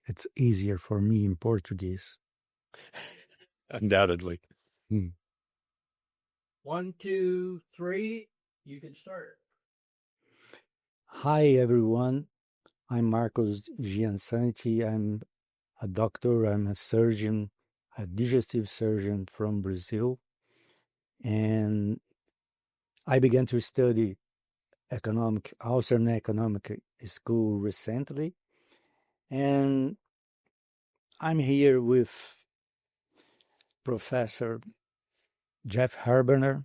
It's easier for me in Portuguese. Undoubtedly. 1, 2, 3, you can start. Hi, everyone. I'm Marcos Giansanti. I'm a doctor. I'm a surgeon, a digestive surgeon from Brazil. And I began to study Austrian Economic School recently. And I'm here with Professor Jeff Herbener,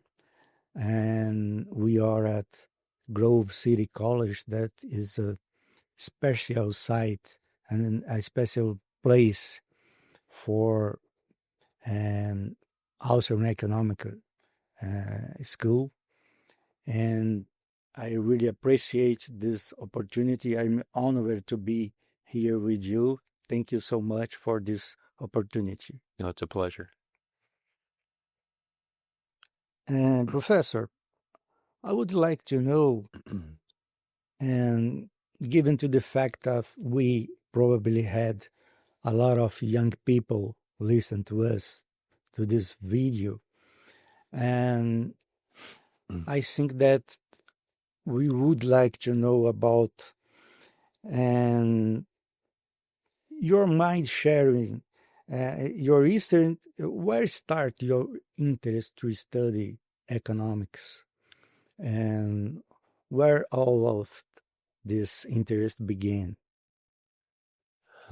and we are at Grove City College. That is a special site and a special place for an Austrian Economic School. And I really appreciate this opportunity. I'm honored to be here with you. Thank you so much for this opportunity. No, it's a pleasure. And Professor, I would like to know, and given to the fact that we probably had a lot of young people listen to us, to this video, and I think that we would like to know about and your mind sharing, your history. Where start your interest to study economics, and where all of this interest began?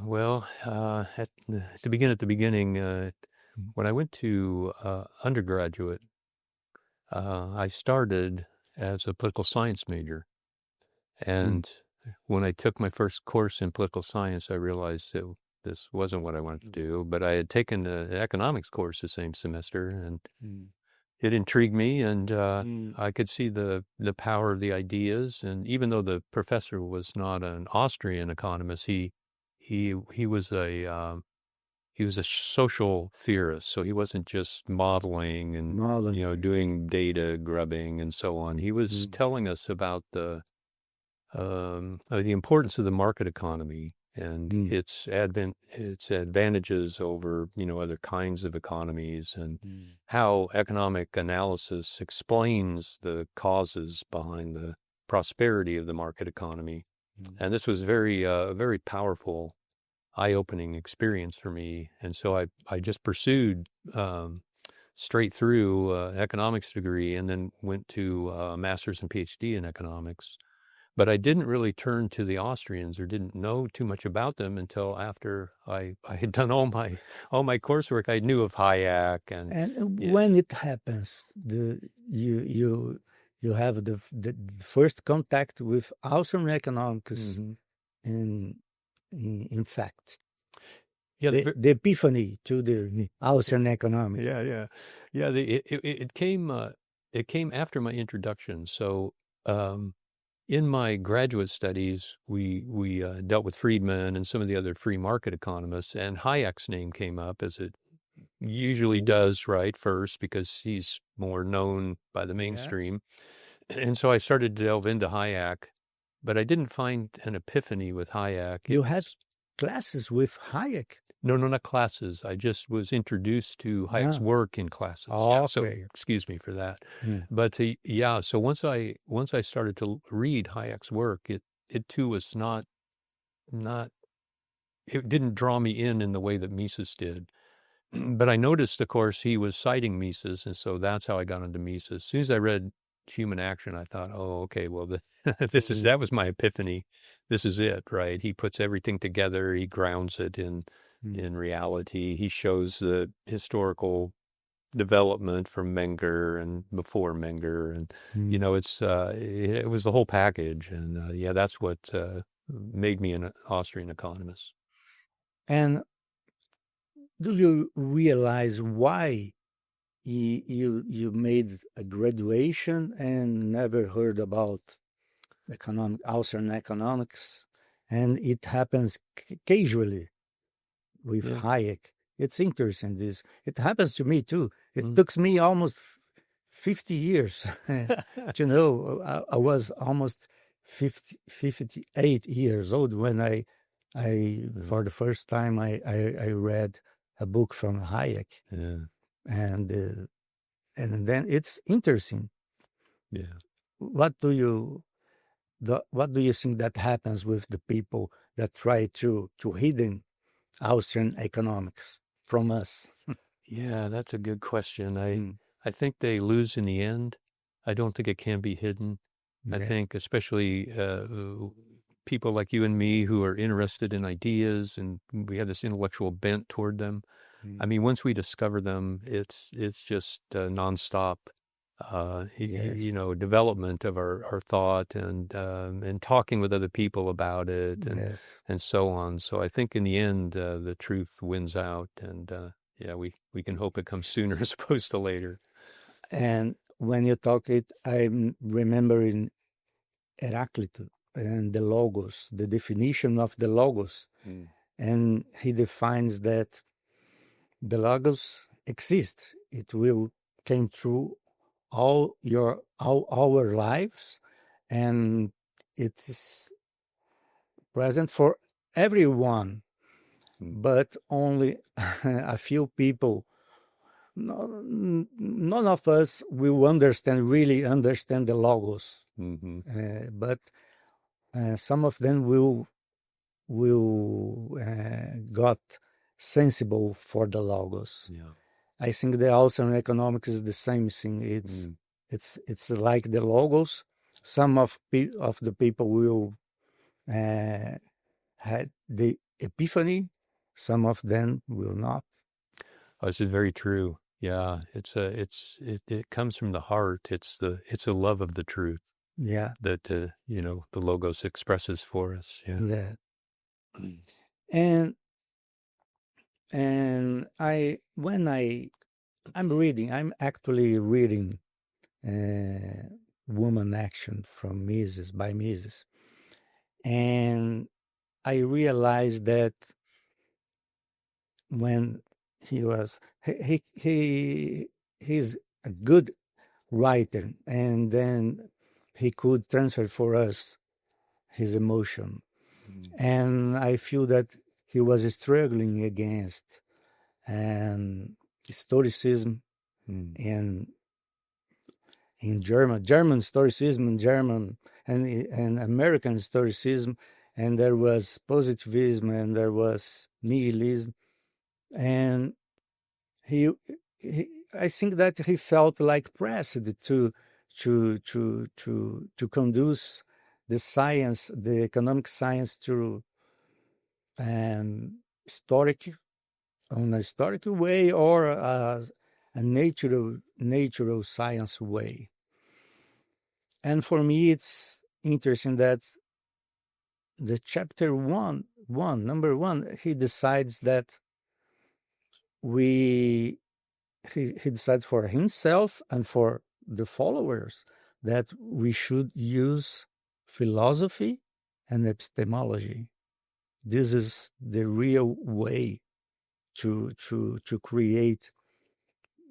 Well, to begin at the beginning, when I went to undergraduate, I started as a political science major. And when I took my first course in political science, I realized that this wasn't what I wanted to do. But I had taken an economics course the same semester, and it intrigued me, and I could see the power of the ideas. And even though the professor was not an Austrian economist, he was a social theorist, so he wasn't just modeling and doing data grubbing and so on. He was telling us about the importance of the market economy and its advantages over other kinds of economies, and how economic analysis explains the causes behind the prosperity of the market economy. And this was a very powerful, eye-opening experience for me. And so I just pursued straight through economics degree, and then went to a master's and PhD in economics. But I didn't really turn to the Austrians, or didn't know too much about them until after I had done all my coursework. I knew of Hayek and when it happens, you have the first contact with Austrian economics. In fact, the epiphany to the Austrian economics. It came after my introduction. So in my graduate studies, we dealt with Friedman and some of the other free market economists, and Hayek's name came up, as it usually does, right, first, because he's more known by the mainstream. Yes. And so I started to delve into Hayek, but I didn't find an epiphany with Hayek. You had classes with Hayek? No, not classes. I just was introduced to Hayek's work in classes. Okay. So excuse me for that. But so once I started to read Hayek's work, it too was not it didn't draw me in the way that Mises did. But I noticed, of course, he was citing Mises, and so that's how I got into Mises. As soon as I read Human Action, I thought, oh, okay, well, that was my epiphany. This is it, right? He puts everything together. He grounds it in reality. He shows the historical development from Menger and before Menger, and it was the whole package. And that's what made me an Austrian economist. And do you realize why you made a graduation and never heard about Austrian economics, and it happens casually with Hayek? It's interesting. It happens to me too. It took me almost 50 years to know. I was almost 58 years old when I for the first time I read a book from Hayek, and then it's interesting. Yeah. What do you think that happens with the people that try to hidden Austrian economics from us? Yeah, that's a good question. I think they lose in the end. I don't think it can be hidden. I think especially people like you and me who are interested in ideas and we have this intellectual bent toward them. I mean, once we discover them, it's just nonstop, development of our thought and talking with other people about it and so on. So I think in the end, the truth wins out, and we can hope it comes sooner as opposed to later. And when you talk it, I'm remembering Heraclitus and the logos, the definition of the logos, and he defines that the logos exists. It will came through all our lives, and it's present for everyone, but only a few people. None of us will really understand the logos, but some of them will got sensible for the logos. I think the Austrian economics is the same thing. It's like the logos. Some of the people will had the epiphany. Some of them will not. Oh, this is very true. Yeah, it comes from the heart. It's a love of the truth. Yeah, that the logos expresses for us. Yeah. And I'm actually reading Woman Action from Mises by Mises, and I realized that when he's a good writer, and then he could transfer for us his emotion, and I feel that he was struggling against Stoicism and in German Stoicism, German and American Stoicism, and there was positivism and there was nihilism, and I think that he felt like pressed to conduce the science, the economic science, through on a historical way or a natural science way. And for me, it's interesting that the chapter number one, he decides that he decides for himself and for the followers that we should use philosophy and epistemology. This is the real way to create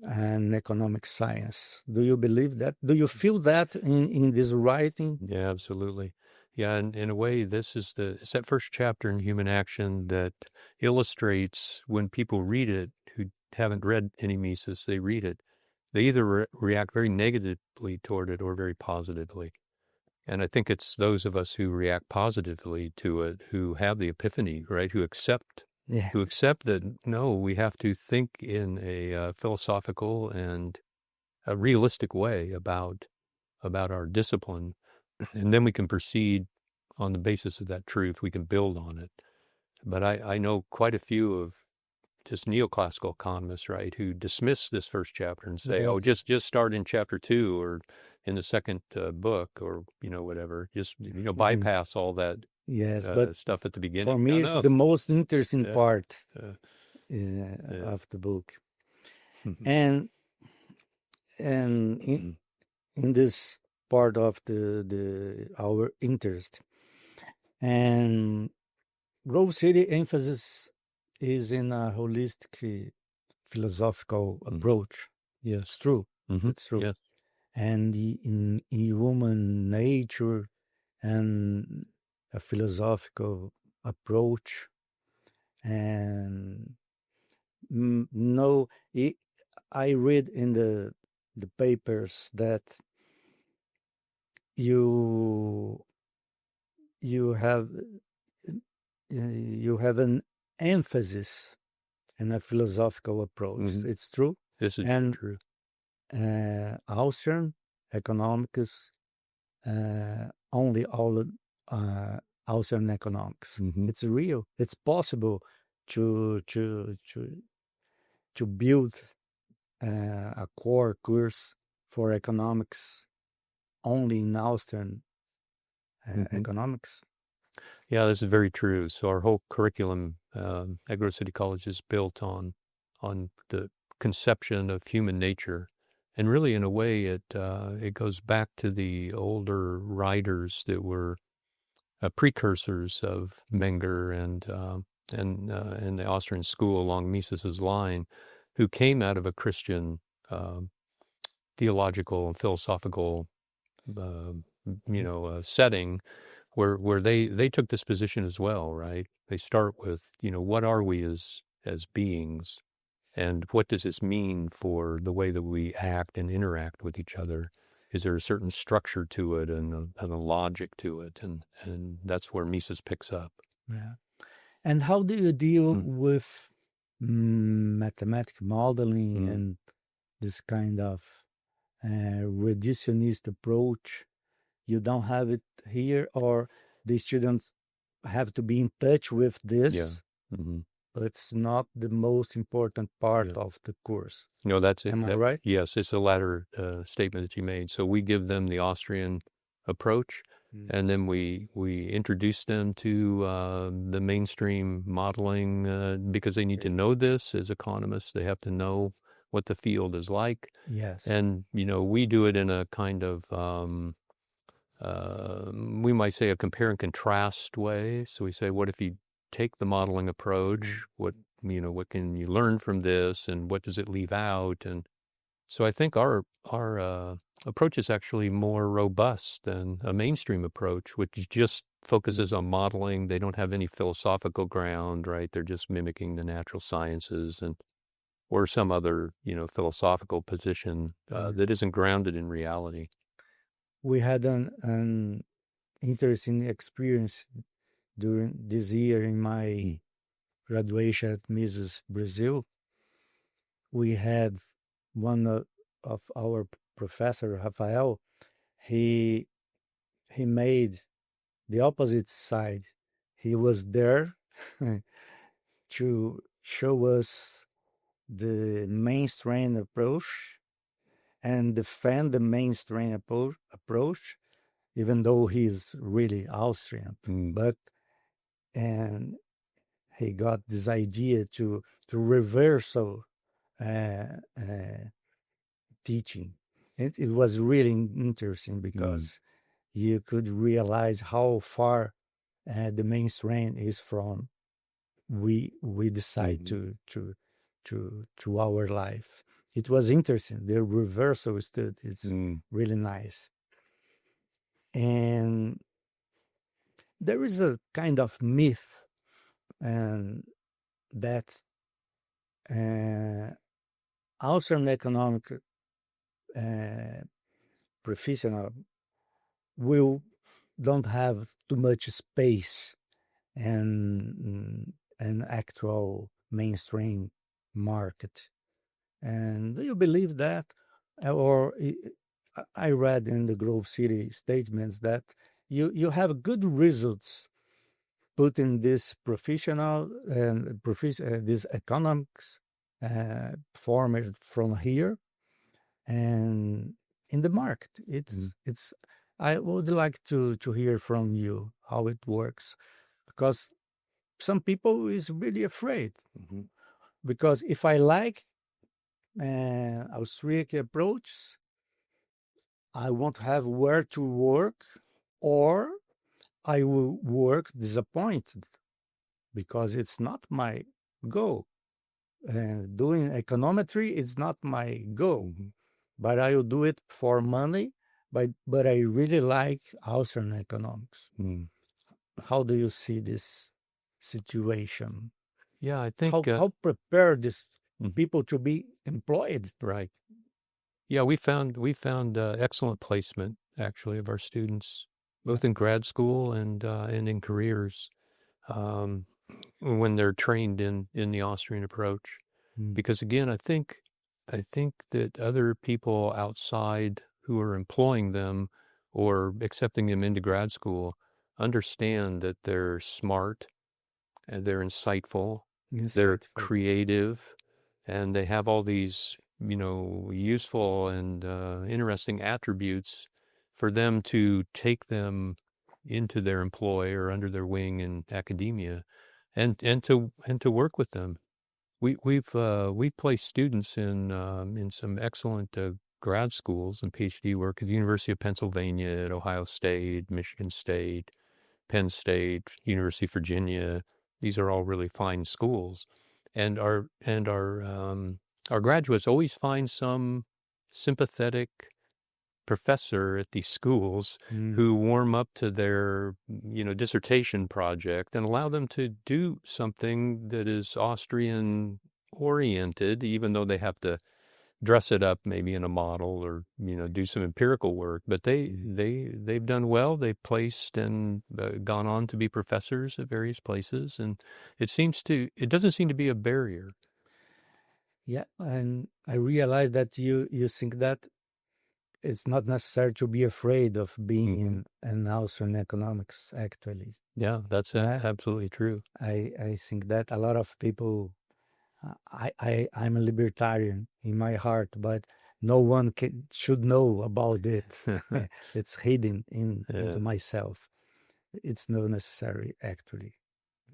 an economic science. Do you believe that? Do you feel that in this writing? Yeah, absolutely. Yeah, and in a way, it's that first chapter in Human Action that illustrates when people read it who haven't read any Mises, they read it, they either react very negatively toward it or very positively. And I think it's those of us who react positively to it who have the epiphany, right? Who accept that, no, we have to think in a philosophical and a realistic way about our discipline. And then we can proceed on the basis of that truth. We can build on it. But I know quite a few of just neoclassical economists, right, who dismiss this first chapter and say, oh, just start in chapter 2 or in the second book or, whatever. Just, bypass all that but stuff at the beginning. For me, it's the most interesting part of the book. And in this part of our interest, and Grove City emphasis is in a holistic philosophical approach. Yes, true. It's true. Yes. And in human nature and a philosophical approach. And no, I read in the papers that you have an emphasis in a philosophical approach. It's true. This is and true. Austrian economics, only all Austrian economics. It's real. It's possible to build a core course for economics only in Austrian economics. Yeah, this is very true. So our whole curriculum at Grove City College is built on the conception of human nature, and really, in a way, it goes back to the older writers that were precursors of Menger and the Austrian School along Mises's line, who came out of a Christian theological and philosophical setting, where they took this position as well, right? They start with, what are we as beings, and what does this mean for the way that we act and interact with each other? Is there a certain structure to it and a logic to it? And that's where Mises picks up. Yeah. And how do you deal with mathematical modeling and this kind of reductionist approach? You don't have it here, or the students have to be in touch with this, but it's not the most important part of the course. No, that's it. Am I right? Yes, it's the latter statement that you made. So we give them the Austrian approach, and then we introduce them to the mainstream modeling because they need to know this as economists. They have to know what the field is like. Yes. And, we do it in a kind of, we might say, a compare and contrast way. So we say, what if you take the modeling approach? What can you learn from this, and what does it leave out? And so I think our approach is actually more robust than a mainstream approach, which just focuses on modeling. They don't have any philosophical ground, right? They're just mimicking the natural sciences or some other, philosophical position that isn't grounded in reality. We had an interesting experience during this year in my graduation at Mises Brazil. We had one of our professor, Rafael. He made the opposite side. He was there to show us the mainstream approach and defend the mainstream approach, even though he's really Austrian. And he got this idea to reversal teaching. It was really interesting because you could realize how far the mainstream is from we decide to our life. It was interesting. The reversal stood. It's really nice. And there is a kind of myth and that Austrian economic professional don't have too much space and an actual mainstream market. And do you believe that? Or I read in the Grove City statements that you have good results putting this professional and this economics formed from here and in the market. It's I would like to hear from you how it works, because some people is really afraid. Because if I like Austriac approach, I won't have where to work, or I will work disappointed because it's not my goal. Doing econometry is not my goal, but I will do it for money but I really like Austrian economics. How do you see this situation? Yeah, I think how prepare these people to be employed? Right. Yeah, we found excellent placement actually of our students, both in grad school and in careers, when they're trained in the Austrian approach. Because again, I think that other people outside who are employing them or accepting them into grad school understand that they're smart and they're insightful, they're creative, and they have all these, useful and interesting attributes for them to take them into their employ or under their wing in academia, and to work with them. We've placed students in some excellent grad schools and PhD work at the University of Pennsylvania, at Ohio State, Michigan State, Penn State, University of Virginia. These are all really fine schools, and our graduates always find some sympathetic professor at these schools who warm up to their dissertation project and allow them to do something that is Austrian oriented, even though they have to dress it up maybe in a model or do some empirical work. But they've done well. They've placed and gone on to be professors at various places, and it doesn't seem to be a barrier. Yeah, and I realize that you think that it's not necessary to be afraid of being in an Austrian economics, actually. Yeah, that's absolutely true. I think that a lot of people, I'm a libertarian in my heart, but no one should know about it. It's hidden into myself. It's not necessary, actually.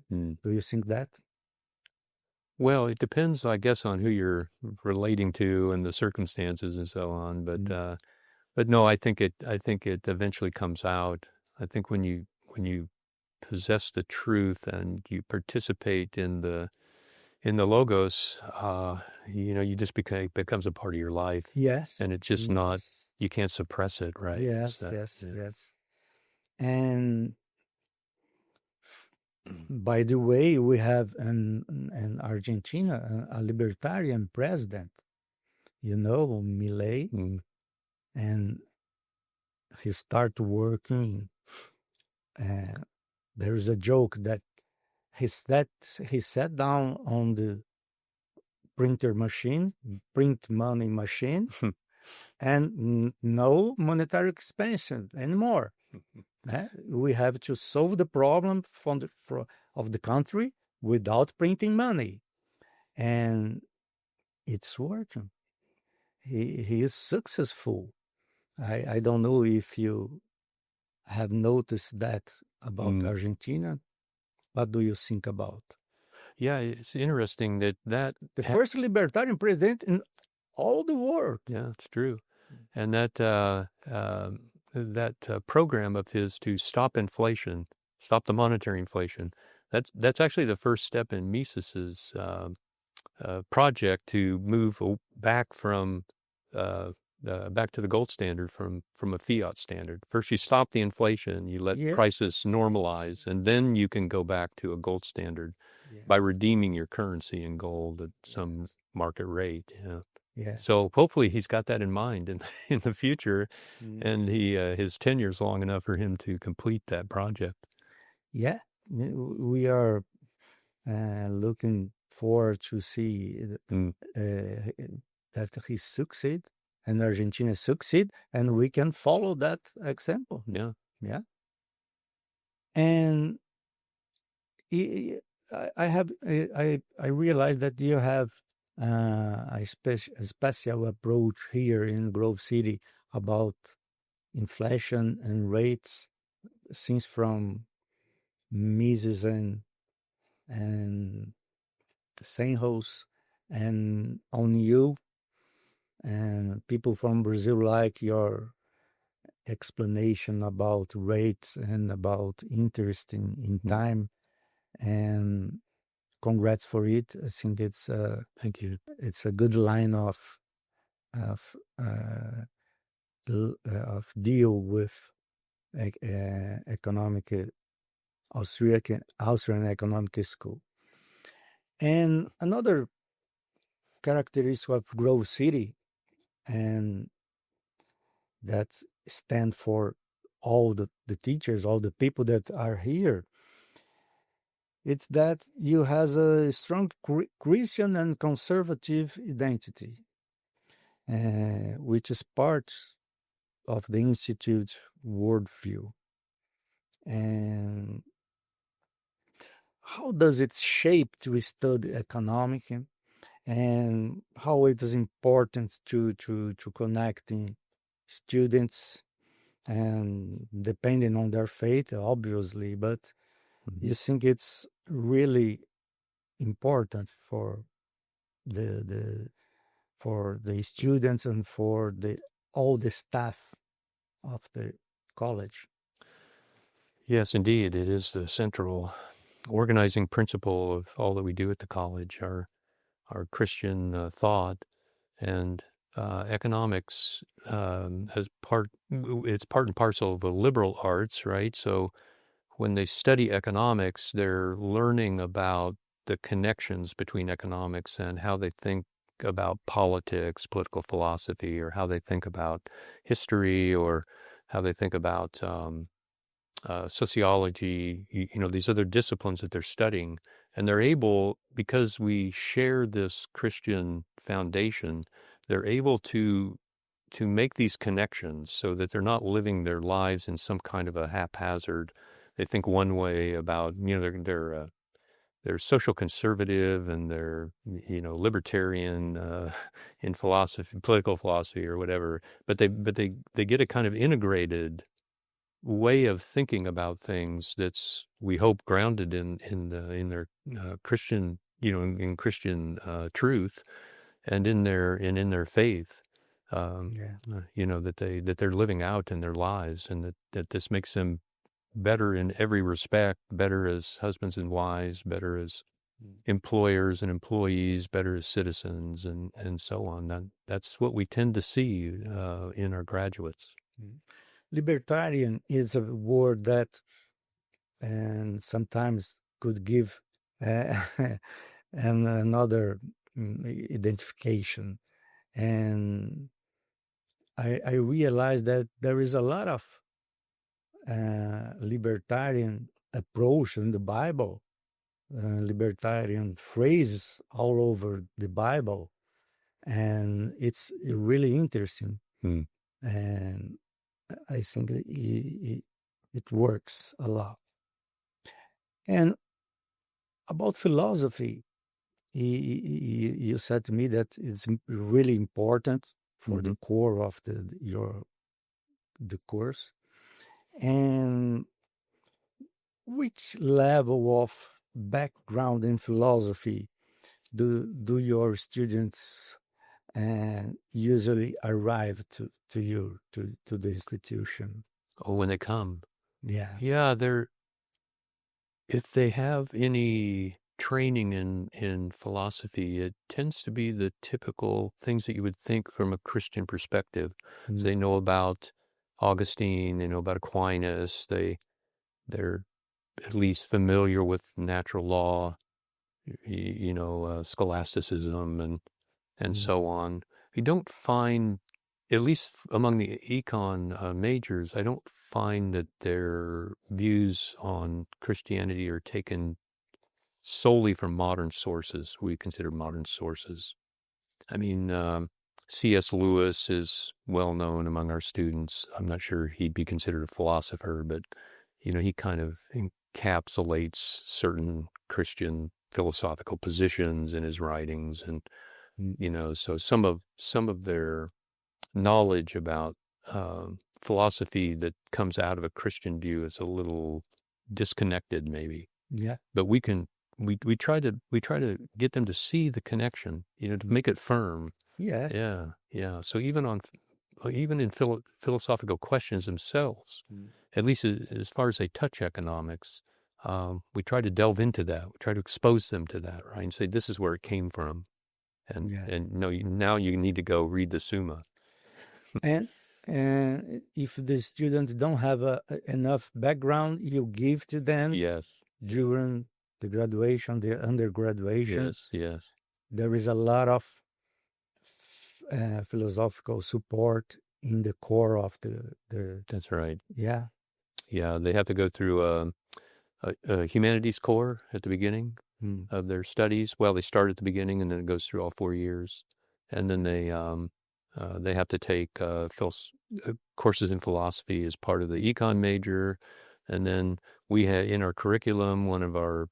Do you think that? Well, it depends, I guess, on who you're relating to and the circumstances and so on. But no, I think it eventually comes out. I think when you possess the truth and you participate in the logos, you just becomes a part of your life. Yes. And it's just not, you can't suppress it, right? Yes, yes. And by the way, we have in Argentina a libertarian president, Milei, and he started working. There is a joke that he sat down on the printer machine, print money machine, and no monetary expansion anymore. We have to solve the problem of the country without printing money, and it's working. He is successful. I don't know if you have noticed that about Argentina. What do you think about? Yeah, it's interesting that the first libertarian president in all the world. Yeah, it's true, and that program of his to stop inflation, stop the monetary inflation. That's actually the first step in Mises's project to move back from back to the gold standard from a fiat standard. First, you stop the inflation, you let prices normalize, and then you can go back to a gold standard by redeeming your currency in gold at some market rate. Yeah. So hopefully he's got that in mind in the future, and his tenure's long enough for him to complete that project. Yeah, we are looking forward to see that he succeed and Argentina succeed, and we can follow that example. Yeah. And I realize that you have a special approach here in Grove City about inflation and rates, since from Mises and Sennholz and on you, and people from Brazil like your explanation about rates and about interest in time, and congrats for it. I think it's thank you. It's a good line of deal with economic Austrian economic school. And another characteristic of Grove City, and that stand for all the teachers, all the people that are here, it's that you has a strong Christian and conservative identity, which is part of the Institute worldview. And how does it shape to study economic, and how it is important to connecting students, and depending on their faith, obviously, but you think it's really important for the students and for all the staff of the college? Yes, indeed. It is the central organizing principle of all that we do at the college, our Christian thought, and economics as it's part and parcel of the liberal arts, right? So when they study economics, they're learning about the connections between economics and how they think about politics, political philosophy, or how they think about history, or how they think about sociology, these other disciplines that they're studying. And they're able, because we share this Christian foundation, they're able to make these connections so that they're not living their lives in some kind of a haphazard. They think one way about, they're social conservative, and they're, libertarian in philosophy, political philosophy, or whatever. But they get a kind of integrated way of thinking about things that's, we hope, grounded in their Christian, in Christian truth, and in their faith. That they're living out in their lives, and that this makes them better in every respect, better as husbands and wives, better as employers and employees, better as citizens, and so on. That's what we tend to see in our graduates. Libertarian is a word that, and sometimes could give and another identification. And I realized that there is a lot of libertarian approach in the Bible, libertarian phrases all over the Bible, and it's really interesting. And I think it works a lot. And about philosophy, you said to me that it's really important for the core of the course. And which level of background in philosophy do your students usually arrive to the institution? Oh, when they come. Yeah. Yeah, if they have any training in philosophy, it tends to be the typical things that you would think from a Christian perspective. So they know about Augustine, they know about Aquinas, they're at least familiar with natural law, scholasticism, and so on. We don't find, at least among the econ majors, I don't find that their views on Christianity are taken solely from modern sources. We consider modern sources. I mean, C.S. Lewis is well known among our students. I'm not sure he'd be considered a philosopher, but he kind of encapsulates certain Christian philosophical positions in his writings, and so some of their knowledge about philosophy that comes out of a Christian view is a little disconnected, maybe. Yeah. But we try to get them to see the connection, to make it firm. Yeah. Yeah. So even in philosophical questions themselves, at least as far as they touch economics, we try to delve into that. We try to expose them to that, right? And say, this is where it came from. And no, now you need to go read the Summa. And And if the student don't have enough background, you give to them Yes. during the graduation, the undergraduation. Yes. Yes. There is a lot of philosophical support in the core of the. That's right. Yeah. Yeah, they have to go through a humanities core at the beginning of their studies. Well, they start at the beginning, and then it goes through all 4 years, and then they have to take courses in philosophy as part of the econ major, and then we have in our curriculum one of our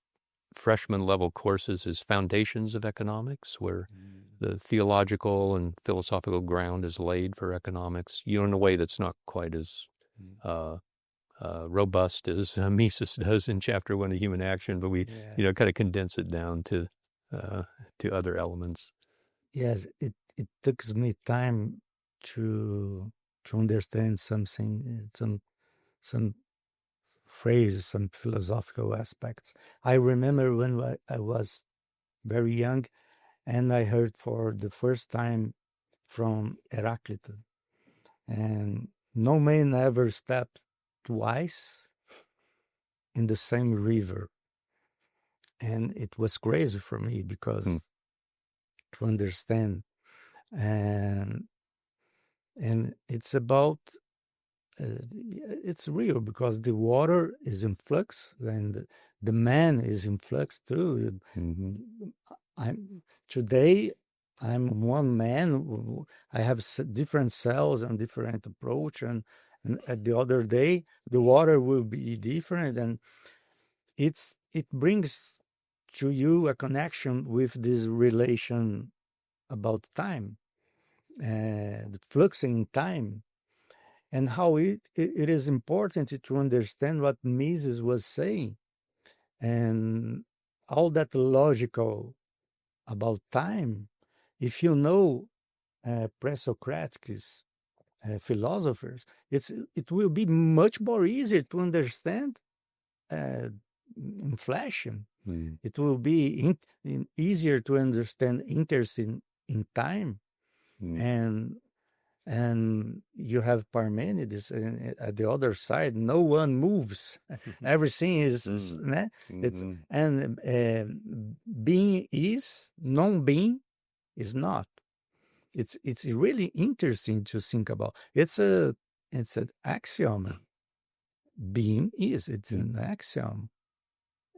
freshman level courses is Foundations of Economics, where the theological and philosophical ground is laid for economics, in a way that's not quite as robust as Mises does in Chapter 1 of Human Action, but we, kind of condense it down to other elements. Yes, it took me time to understand something, some phrases, some philosophical aspects. I remember when I was very young, and I heard for the first time from Heraclitus, and no man ever stepped twice in the same river. And it was crazy for me because to understand, and it's about it's real because the water is in flux and the man is in flux too. Today I'm one man. I have different cells and different approach, and at the other day the water will be different, and it brings to you a connection with this relation about time, the flux in time, and how it is important to understand what Mises was saying, and all that logical about time. If you know pre-Socratic philosophers, it will be much more easier to understand inflation. It will be easier to understand interest in time, and you have Parmenides, and at the other side, no one moves. Everything is, it's, and being is, non-being is not. It's really interesting to think about. It's an axiom. Being is, it's an axiom.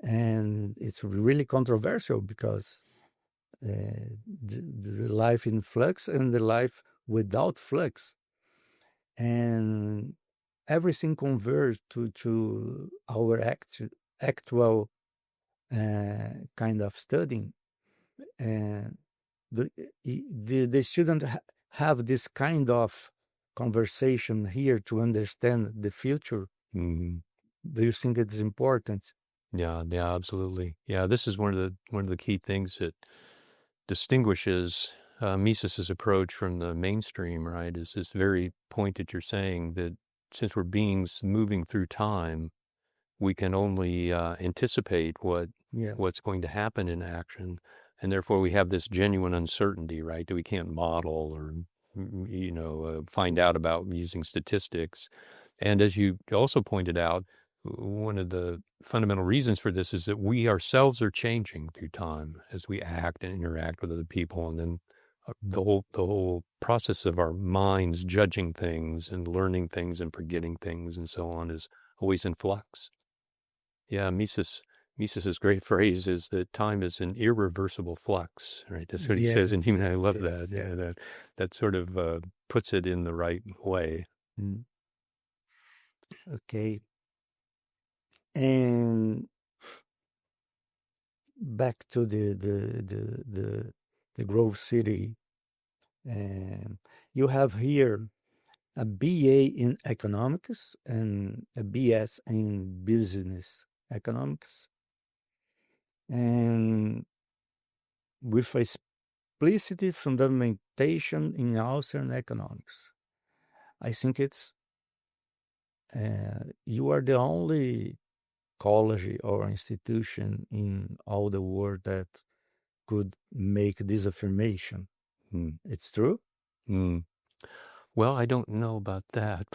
And it's really controversial because the life in flux and the life without flux, and everything converges to our actual kind of studying, and the student have this kind of conversation here to understand the future. Do you think it's important? Yeah, absolutely. Yeah, this is one of the key things that distinguishes Mises's approach from the mainstream, right? Is this very point that you're saying that since we're beings moving through time, we can only anticipate what's going to happen in action, and therefore we have this genuine uncertainty, right? That we can't model or find out about using statistics. And as you also pointed out, one of the fundamental reasons for this is that we ourselves are changing through time as we act and interact with other people, and then the whole process of our minds judging things and learning things and forgetting things and so on is always in flux. Yeah, Mises's great phrase is that time is an irreversible flux, right? That's what he says in Human. I love that. Yeah, that sort of puts it in the right way. Okay. And back to the Grove City, you have here a BA in economics and a BS in business economics, and with a explicit fundamentation in Austrian economics. I think it's you are the only college or institution in all the world that could make this affirmation. It's true? Well, I don't know about that,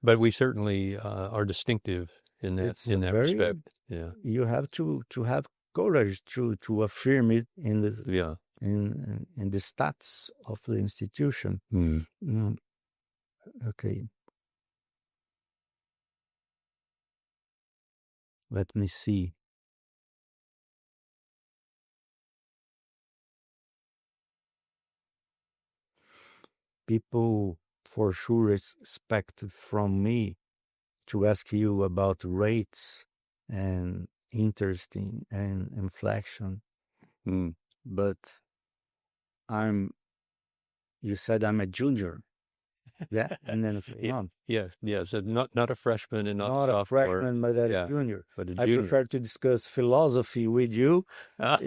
but we certainly are distinctive in It's that very, respect. Yeah, you have to have courage to affirm it in the yeah. in the stats of the institution. Mm. Mm, okay, let me see. People for sure expect from me to ask you about rates and interesting and inflation, Mm. but you said I'm a junior. Yeah, and then Yeah, on. yeah. So not a freshman and not Not a sophomore. freshman, but a Yeah, junior. but a I junior. prefer to discuss philosophy with you. Well,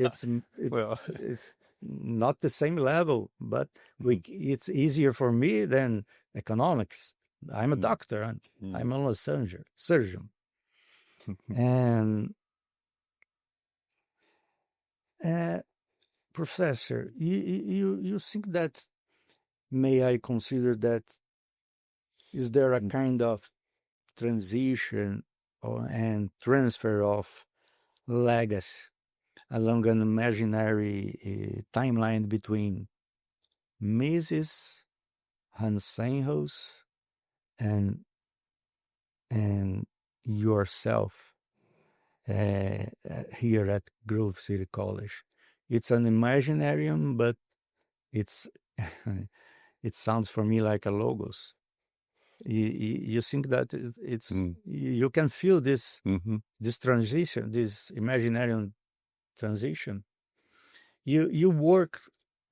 It's not the same level, but it's easier for me than economics. I'm a doctor, and I'm only a surgeon. And professor, you think that, may I consider that, is there a kind of transition and transfer of legacy along an imaginary timeline between Mises, Hans Sennholz, and yourself here at Grove City College? It's an imaginarium, but it's it sounds for me like a logos. You think that it's you can feel this this transition, this imaginary transition. You work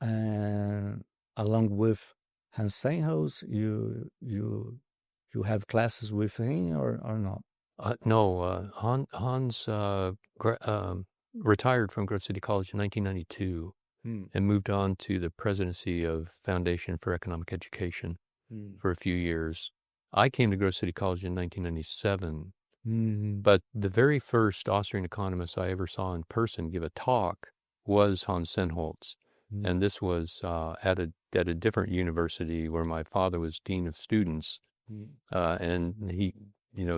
along with Hans Sennholz. You have classes with him or not? no, Hans retired from Grove City College in 1992 and moved on to the presidency of Foundation for Economic Education for a few years. I came to Grove City College in 1997, but the very first Austrian economist I ever saw in person give a talk was Hans Sennholz. And this was at a different university where my father was dean of students. And he,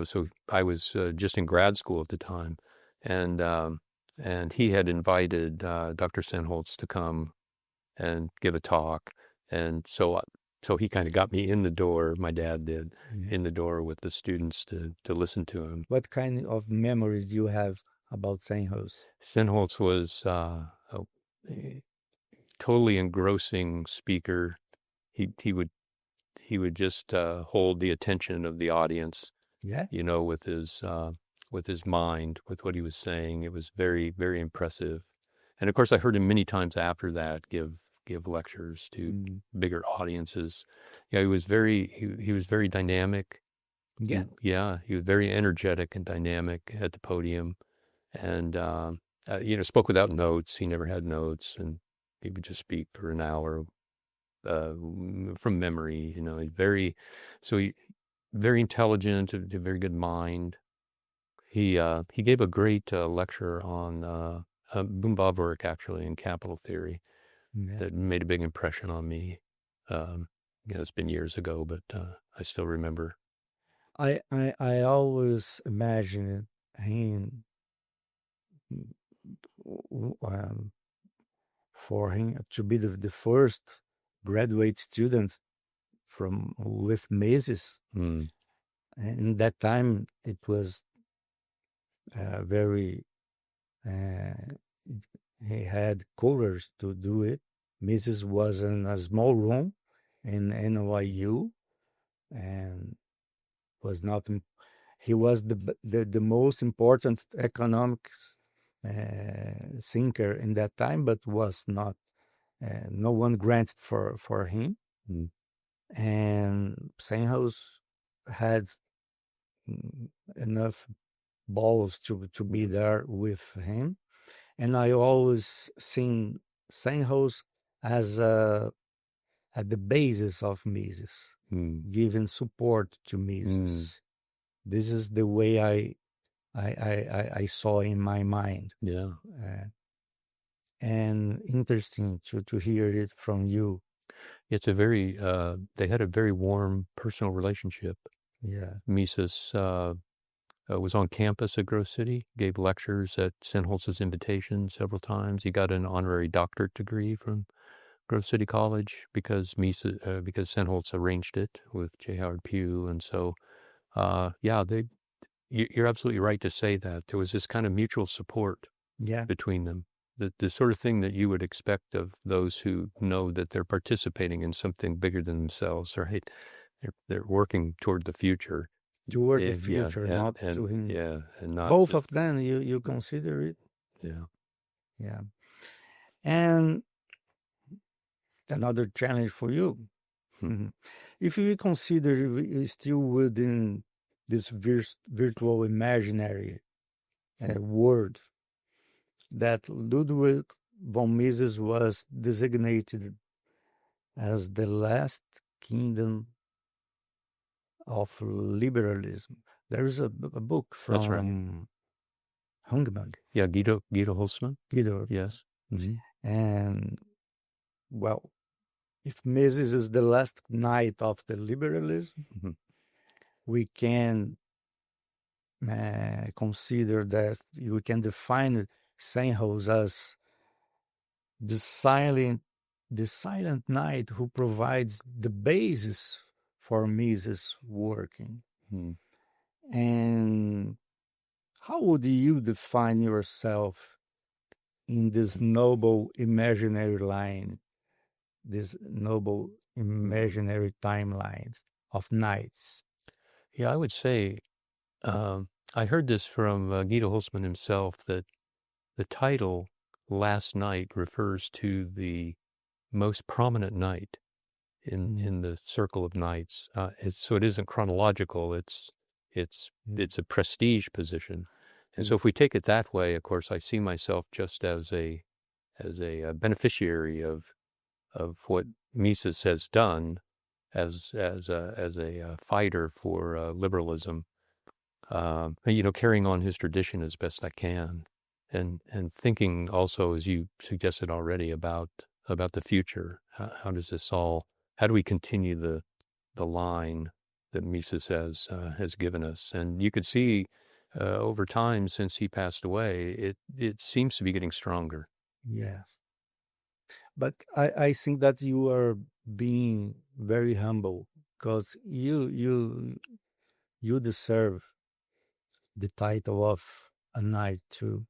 so I was just in grad school at the time. And he had invited Dr. Sennholz to come and give a talk. And so he kind of got me in the door, my dad did, in the door with the students to listen to him. What kind of memories do you have about Sennholz? Sennholz was a totally engrossing speaker. He would just hold the attention of the audience, with his mind, with what he was saying. It was very, very impressive. And of course, I heard him many times after that give lectures to bigger audiences. Yeah, he was very dynamic. Yeah. He was very energetic and dynamic at the podium, and spoke without notes. He never had notes, and he would just speak for an hour from memory. Very intelligent, a very good mind. He gave a great lecture on Bumbavork, actually, in capital theory, that made a big impression on me. It's been years ago, but I still remember. I always imagine him, for him to be the first graduate student with Mises. And that time it was very he had courage to do it. Mises was in a small room in NYU and was not. He was the most important economics thinker in that time, but was not. No one granted for him. And Sennholz had enough balls to be there with him. And I always seen Sennholz as at the basis of Mises, giving support to Mises. This is the way I saw in my mind. Yeah. And interesting to hear it from you. It's a very, they had a very warm personal relationship. Yeah. Mises was on campus at Grove City, gave lectures at Sennholz's invitation several times. He got an honorary doctorate degree from Grove City College because Sennholz arranged it with J. Howard Pugh. And so, you're absolutely right to say that. There was this kind of mutual support between them. The sort of thing that you would expect of those who know that they're participating in something bigger than themselves, right? They're working toward the future. Toward the future, not to him. Yeah, and not both of them. You consider it. Yeah. And another challenge for you, if we consider we still within this virtual imaginary world, that Ludwig von Mises was designated as the last kingdom of liberalism. There is a book from Hungman. Yeah, Guido Hülsmann. Yes. Mm-hmm. And, well, if Mises is the last knight of the liberalism, we can consider that we can define Sennholz as the silent knight who provides the basis for Mises working. And how would you define yourself in this noble imaginary line, this noble imaginary timeline of knights? Yeah, I would say, I heard this from Guido Hülsmann himself, that the title Last Knight refers to the most prominent knight in the circle of knights. So it isn't chronological. It's a prestige position. And so if we take it that way, of course, I see myself just as a beneficiary of what Mises has done as a fighter for liberalism, carrying on his tradition as best I can, and thinking also, as you suggested already, about the future. How does this all? How do we continue the line that Mises has given us? And you could see over time, since he passed away, it seems to be getting stronger. Yeah. But I think that you are being very humble, because you deserve the title of a knight too,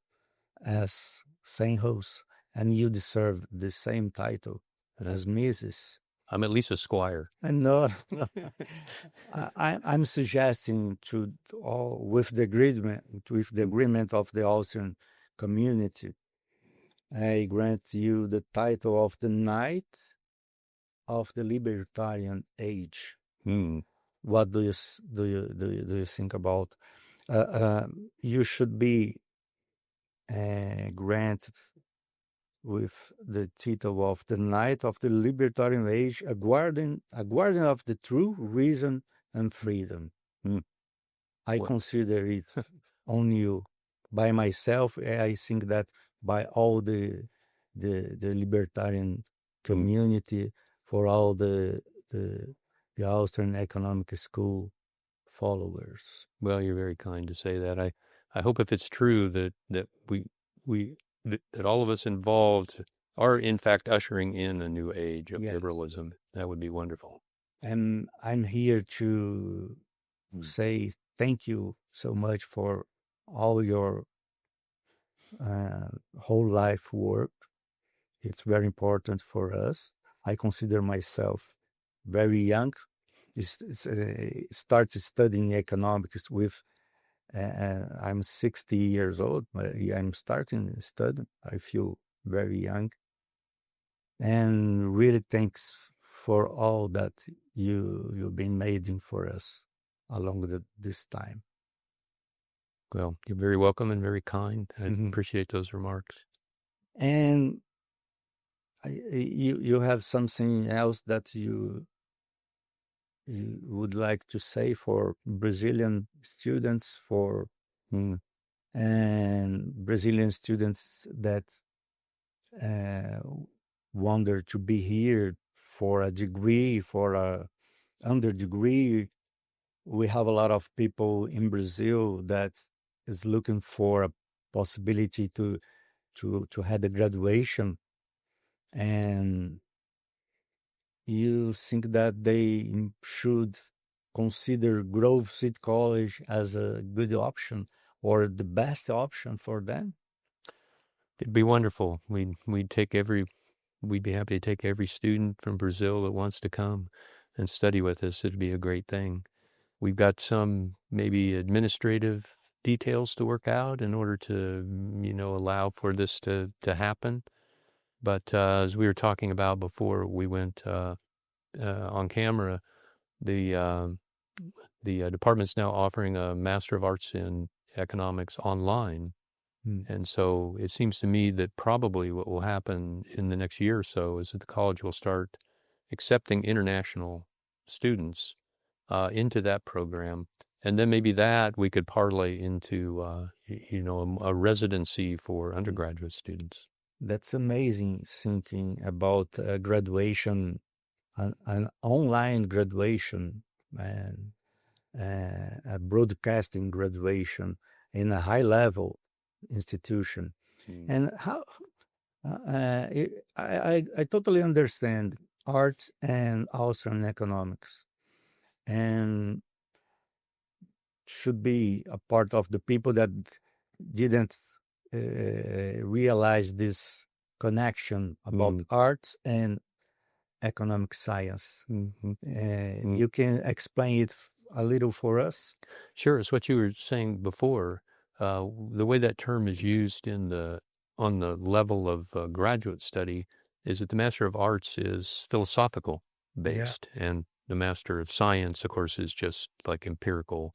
as Sennholz, and you deserve the same title as Mises. I'm at least a squire. And no, I'm suggesting to all, with the agreement of the Austrian community, I grant you the title of the Knight of the Libertarian Age. What do you think about? You should be granted with the title of the Knight of the Libertarian Age, a guardian of the true reason and freedom. I consider it on you. By myself, I think that by all the libertarian community, for all the Austrian Economic School followers. Well, you're very kind to say that. I hope if it's true that that all of us involved are in fact ushering in a new age of liberalism. That would be wonderful. And I'm here to say thank you so much for all your whole life work. It's very important for us. I consider myself very young. Started studying economics with, I'm 60 years old, but I'm starting to study. I feel very young. And really thanks for all that you've been making for us along this time. Well, you're very welcome and very kind. I appreciate those remarks. And you have something else that you would like to say for Brazilian students, and Brazilian students that wonder to be here for a degree, for a under degree. We have a lot of people in Brazil that is looking for a possibility to have the graduation, and you think that they should consider Grove City College as a good option or the best option for them? It'd be wonderful. We'd be happy to take every student from Brazil that wants to come and study with us. It'd be a great thing. We've got some maybe administrative details to work out in order to, allow for this to happen. But as we were talking about before we went on camera, the department's now offering a Master of Arts in Economics online. And so it seems to me that probably what will happen in the next year or so is that the college will start accepting international students into that program. And then maybe that we could parlay into, a residency for undergraduate students. That's amazing, thinking about graduation, an online graduation, and a broadcasting graduation in a high level institution. And how I totally understand arts and Austrian economics, and should be a part of the people that didn't realize this connection about arts and economic science. You can explain it a little for us? Sure. It's what you were saying before. The way that term is used on the level of graduate study is that the Master of Arts is philosophical based, and the Master of Science, of course, is just like empirical,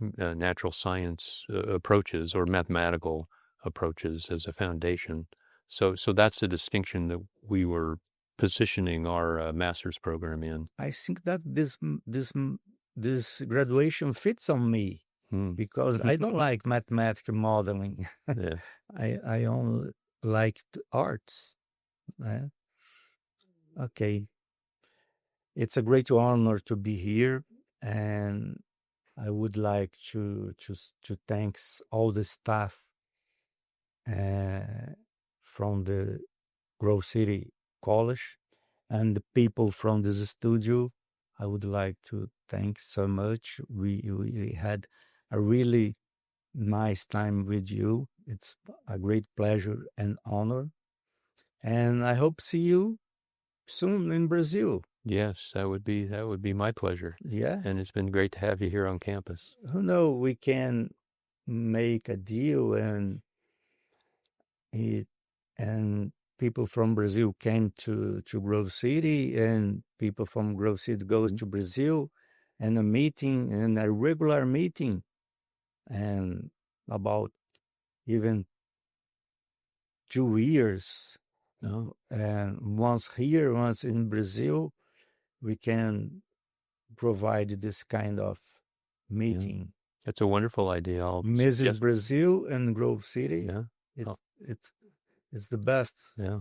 natural science approaches or mathematical approaches as a foundation. So that's the distinction that we were positioning our master's program in. I think that this graduation fits on me. Because I don't like mathematical modeling. Yeah. I only like arts. Okay. It's a great honor to be here, and I would like to thank all the staff from the Grove City College and the people from this studio. I would like to thank so much. We had a really nice time with you. It's a great pleasure and honor. And I hope see you soon in Brazil. Yes, that would be my pleasure. Yeah. And it's been great to have you here on campus. Who knows, we can make a deal and people from Brazil came to Grove City, and people from Grove City goes to Brazil, and a meeting, and a regular meeting, and about even 2 years, and once here, once in Brazil, we can provide this kind of meeting. That's a wonderful idea. Mrs. Brazil and Grove City. Yeah. It's the best. Yeah.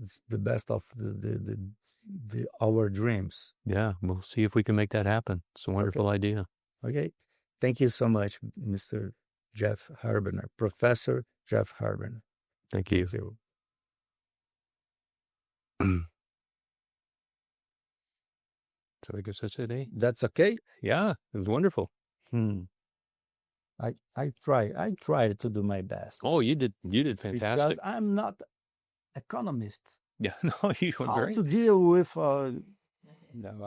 It's the best of our dreams. Yeah, we'll see if we can make that happen. It's a wonderful idea. Okay. Thank you so much, Mr. Jeff Herbener, Professor Jeff Herbener. Thank you. So I guess that's it, eh? That's okay? Yeah, it was wonderful. I tried to do my best. Oh, you did fantastic. Because I'm not economist. Yeah, no, you were How great. to deal with no,